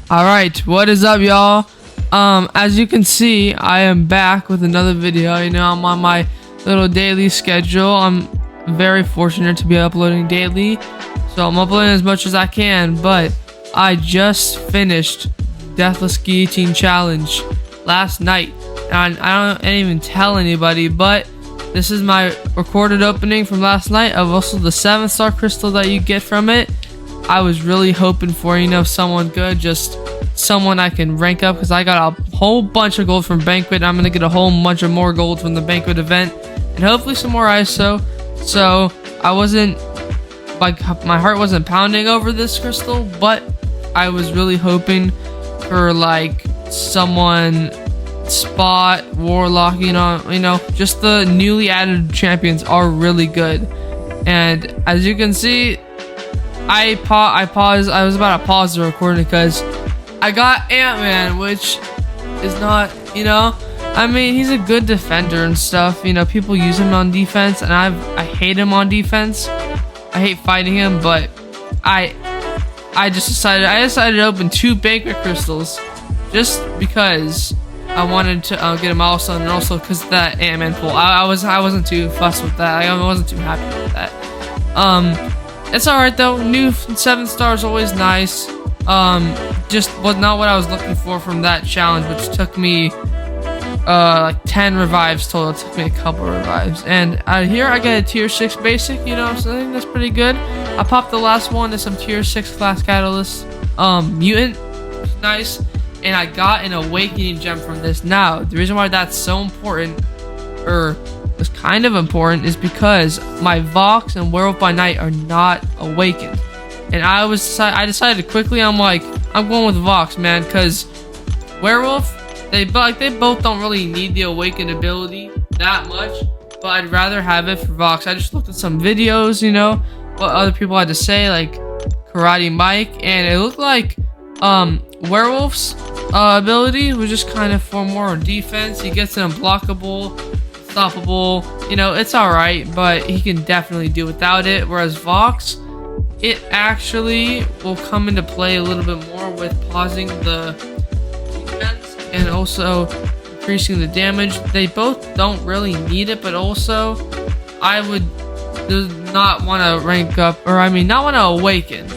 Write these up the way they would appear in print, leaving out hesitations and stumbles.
Alright, what is up, y'all? As you can see, I am back with another video. You know, I'm on my little daily schedule. I'm very fortunate to be uploading daily, so I'm uploading as much as I can. But I just finished Deathless Guillotine challenge last night, and I didn't even tell anybody, but this is my recorded opening from last night of also the 7-star crystal that you get from it. I was really hoping for, you know, someone good, just someone I can rank up, because I got a whole bunch of gold from Banquet. I'm gonna get a whole bunch of more gold from the Banquet event, and hopefully some more ISO. So I wasn't like, my heart wasn't pounding over this crystal, but I was really hoping for like someone spot warlock. You know, just the newly added champions are really good. And as you can see, I paused. I was about to pause the recording because I got Ant-Man, which is not, you know, I mean, he's a good defender and stuff. You know, people use him on defense, and I hate him on defense. I hate fighting him, but I decided to open 2 Banquet crystals just because I wanted to get a milestone, and also because of that Ant-Man pull. I wasn't too fussed with that. I wasn't too happy with that. It's alright though. New 7 stars always nice. Just was not what I was looking for from that challenge, which took me like 10 revives total. It took me a couple revives, and here I get a tier 6 basic. You know, so I think that's pretty good. I popped the last one to some tier 6 class catalyst mutant, which is nice, and I got an awakening gem from this. Now the reason why that's so important, or was kind of important, is because my Vox and Werewolf by Night are not awakened, and I decided quickly, I'm like, I'm going with Vox, man, because Werewolf, they both don't really need the awakened ability that much, but I'd rather have it for Vox. I just looked at some videos, you know, what other people had to say, like Karate Mike, and it looked like Werewolf's ability was just kind of for more defense. He gets an unblockable, stoppable, you know, it's alright, but he can definitely do without it. Whereas Vox, it actually will come into play a little bit more with pausing the defense and also increasing the damage. They both don't really need it, but also I would not want to rank up, or I mean not want to awaken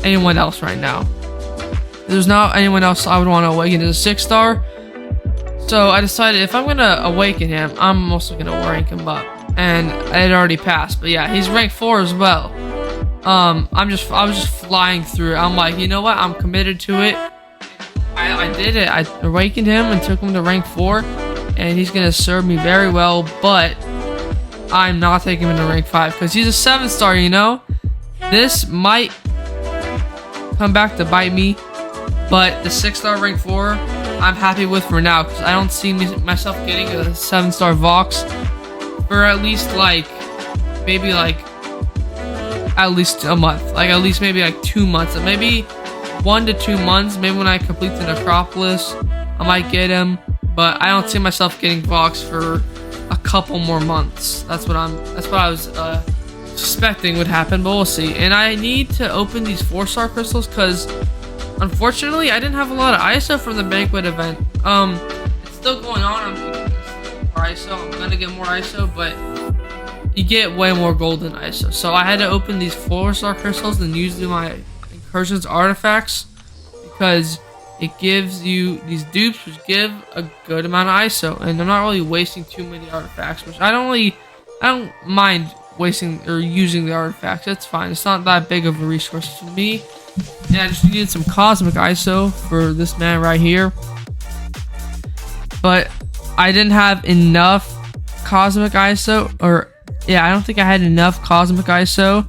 anyone else right now. There's not anyone else I would want to awaken to the 6-star. So I decided if I'm gonna awaken him, I'm also gonna rank him up, and it already passed. But yeah, he's rank 4 as well. I was just flying through it. I'm like, you know what? I'm committed to it. I did it. I awakened him and took him to rank 4, and he's gonna serve me very well. But I'm not taking him into rank 5 because he's a 7-star. You know, this might come back to bite me, but the 6-star rank 4. I'm happy with for now, because I don't see myself getting a 7-star Vox for at least like maybe like at least a month, like at least maybe like 2 months, maybe 1 to 2 months. Maybe when I complete the Necropolis, I might get him, but I don't see myself getting Vox for a couple more months. That's what I was suspecting would happen, but we'll see. And I need to open these 4-star crystals because unfortunately, I didn't have a lot of ISO from the Banquet event. It's still going on. I'm getting more ISO. I'm gonna get more ISO, but you get way more gold than ISO. So I had to open these 4-star crystals and use my incursions artifacts, because it gives you these dupes, which give a good amount of ISO, and I'm not really wasting too many artifacts, which I don't mind wasting or using the artifacts. It's fine. It's not that big of a resource to me. Yeah, I just needed some cosmic ISO for this man right here, but I didn't have enough cosmic ISO, or yeah, I don't think I had enough cosmic ISO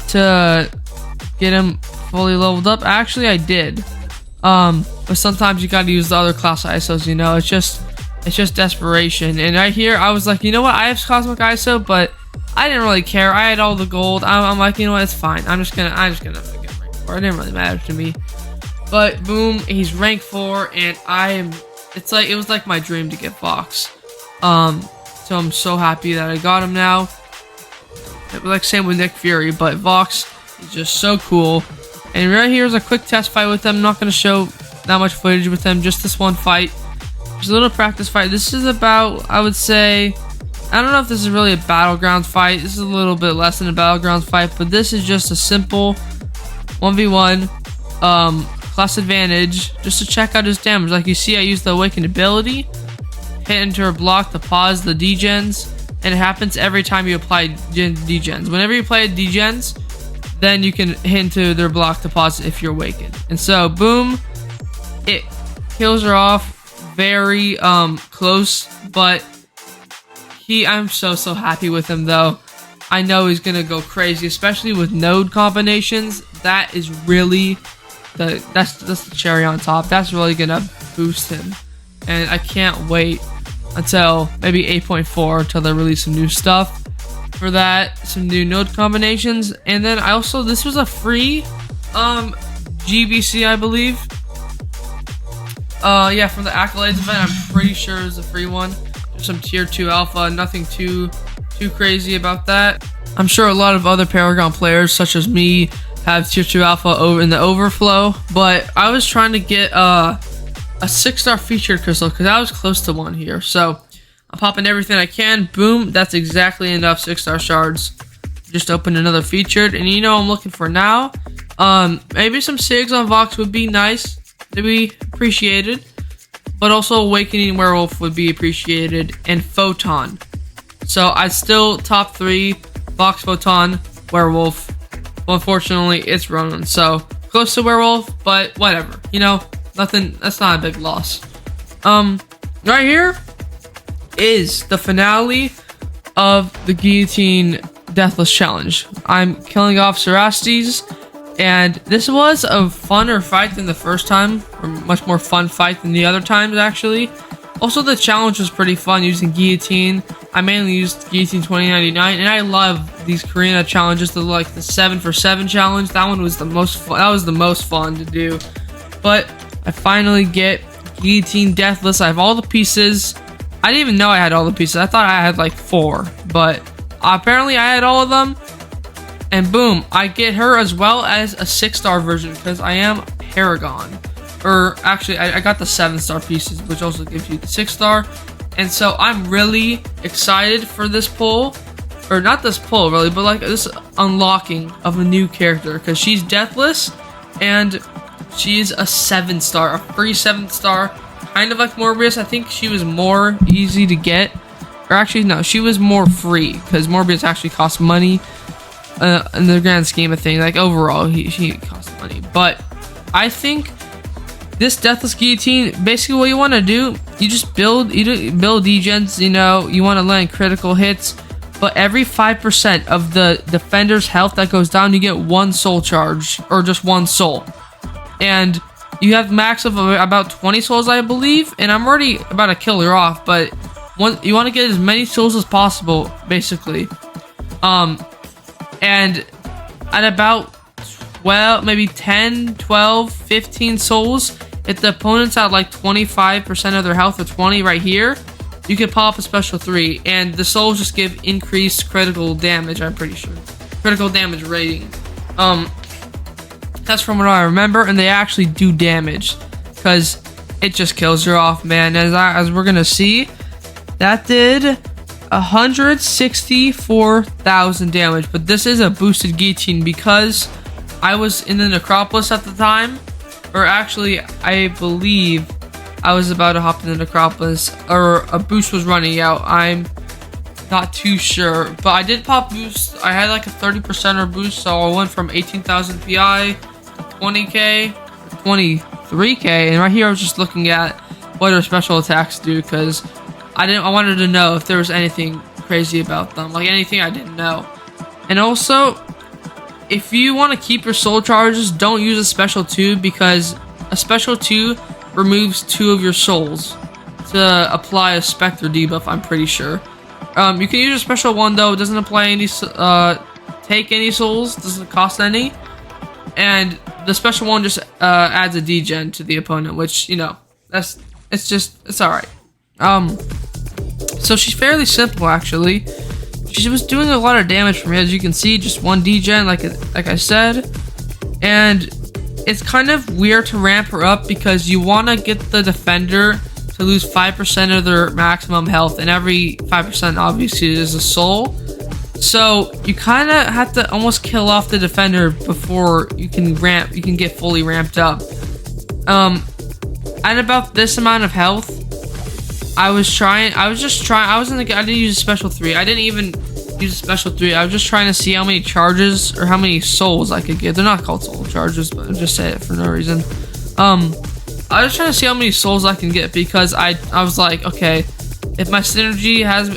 to get him fully leveled up. Actually, I did, but sometimes you gotta use the other class ISOs. You know, it's just desperation. And right here, I was like, you know what? I have cosmic ISO, but I didn't really care. I had all the gold. I'm like, you know what? It's fine. I'm just gonna forget. It didn't really matter to me. But boom, he's rank 4, and it was like my dream to get Vox. So I'm so happy that I got him now. It was like same with Nick Fury, but Vox is just so cool. And right here is a quick test fight with them. I'm not going to show that much footage with them, just this one fight. There's a little practice fight. This is about, I would say, I don't know if this is really a battleground fight. This is a little bit less than a battleground fight, but this is just a simple 1v1 class advantage just to check out his damage. Like you see, I used the awakened ability, hit enter block to pause the degens, and it happens every time you apply degens. Whenever you play degens, then you can hit into their block to pause if you're awakened. And so boom, it kills her off very close, but I'm so happy with him though. I know he's gonna go crazy, especially with node combinations. That is really that's the cherry on top. That's really gonna boost him, and I can't wait until maybe 8.4 until they release some new stuff for that, some new node combinations. And then this was a free GBC, I believe. Yeah, from the accolades event. I'm pretty sure it was a free one. Just some tier 2 alpha, nothing too crazy about that. I'm sure a lot of other Paragon players such as me have tier 2 alpha over in the overflow, but I was trying to get a 6-star featured crystal because I was close to one here. So I'm popping everything I can. Boom, that's exactly enough 6-star shards. Just open another featured, and you know I'm looking for now. Maybe some SIGs on Vox would be nice. They'd be appreciated. But also Awakening Werewolf would be appreciated, and Photon. So I'd still top 3 Vox, Photon, Werewolf. Well, unfortunately, it's Ronin, so close to Werewolf, but whatever. You know, nothing. That's not a big loss. Right here is the finale of the Guillotine Deathless challenge. I'm killing off Cerastes, and this was a funner fight than the first time, or much more fun fight than the other times actually. Also, the challenge was pretty fun using Guillotine. I mainly used Guillotine 2099, and I love these Karina challenges. The like the 7 for 7 challenge. That one was the most fun. That was the most fun to do. But I finally get Guillotine Deathless. I have all the pieces. I didn't even know I had all the pieces. I thought I had like 4, but apparently I had all of them. And boom, I get her as well as a 6-star version because I am Paragon. Or actually, I got the 7-star pieces, which also gives you the 6-star. And so I'm really excited for this pull. Or not this pull, really, but like this unlocking of a new character. Because she's Deathless, and she's a 7-star, a free 7-star. Kind of like Morbius. I think she was more easy to get. Or actually, no, she was more free. Because Morbius actually costs money. In the grand scheme of things, like overall, he costs money. But I think this Deathless Guillotine, basically what you want to do, you just build degens, you know, you want to land critical hits, but every 5% of the defender's health that goes down, you get 1 soul charge, or just 1 soul. And you have max of about 20 souls, I believe, and I'm already about to kill her off, but you want to get as many souls as possible, basically. And at about 12, maybe 10, 12, 15 souls, if the opponent's at like 25% of their health or 20 right here, you can pop a special 3, and the souls just give increased critical damage, I'm pretty sure. Critical damage rating. That's from what I remember, and they actually do damage, because it just kills her off, man. As we're gonna see, that did 164,000 damage, but this is a boosted Guillotine because I was in the Necropolis at the time, or actually I believe I was about to hop in the Necropolis, or a boost was running out. I'm not too sure, but I did pop boost. I had like a 30% boost, so I went from 18,000 PI to 20k, 23k, and right here I was just looking at what her special attacks do because I wanted to know if there was anything crazy about them, like anything I didn't know. And also, if you want to keep your soul charges, don't use a special 2 because a special 2 removes 2 of your souls to apply a Spectre debuff, I'm pretty sure. You can use a special 1 though, it doesn't apply any, take any souls, doesn't cost any. And the special 1 just adds a degen to the opponent, which, you know, it's alright. So she's fairly simple actually. She was doing a lot of damage for me, as you can see, just 1 degen, like I said. And it's kind of weird to ramp her up because you want to get the defender to lose 5% of their maximum health, and every 5% obviously is a soul. So you kind of have to almost kill off the defender before you can get fully ramped up. At about this amount of health, I didn't use a special 3. I didn't even use a special 3. I was just trying to see how many charges or how many souls I could get. They're not called soul charges, but I just say it for no reason. I was trying to see how many souls I can get because I was like, okay, if my synergy has,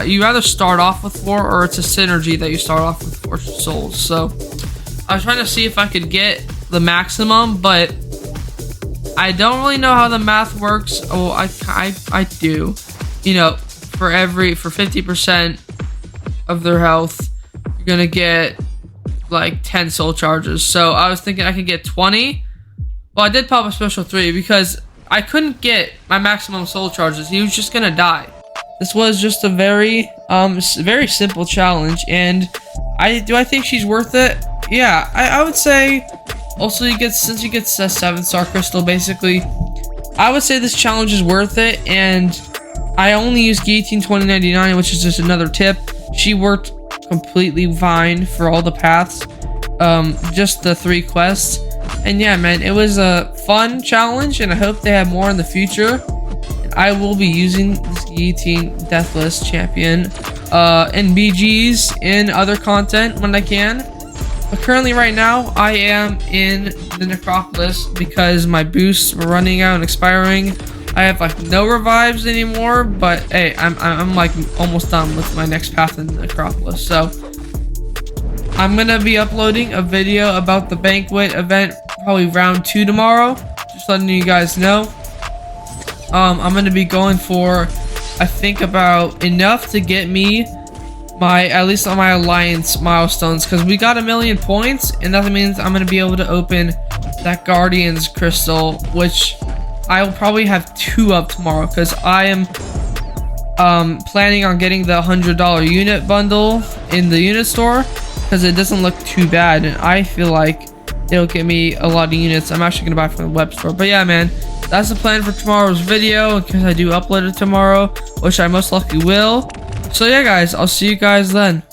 you either start off with 4 or it's a synergy that you start off with 4 souls. So I was trying to see if I could get the maximum, but I don't really know how the math works. Oh, I do. You know, for 50% of their health, you're gonna get like 10 soul charges. So I was thinking I could get 20. Well, I did pop a special 3 because I couldn't get my maximum soul charges. He was just gonna die. This was just a very simple challenge, and I think she's worth it. Yeah, I would say. Also, since you get a 7-star crystal, basically, I would say this challenge is worth it. And I only used Guillotine 2099, which is just another tip. She worked completely fine for all the paths, just the 3 quests. And yeah, man, it was a fun challenge, and I hope they have more in the future. I will be using this Guillotine Deathless champion in BGs, in other content when I can. But currently, right now, I am in the Necropolis because my boosts were running out and expiring. I have like no revives anymore, but hey, I'm like almost done with my next path in the Necropolis. So I'm gonna be uploading a video about the banquet event, probably round 2 tomorrow. Just letting you guys know. I'm gonna be going for, I think, about enough to get me at least on my alliance milestones, because we got 1,000,000 points, and that means I'm gonna be able to open that Guardian's crystal, which I will probably have 2 of tomorrow, because I am planning on getting the $100 unit bundle in the unit store, because it doesn't look too bad, and I feel like it'll get me a lot of units. I'm actually gonna buy from the web store. But yeah, man, that's the plan for tomorrow's video, because I do upload it tomorrow, which I most likely will. So yeah, guys, I'll see you guys then.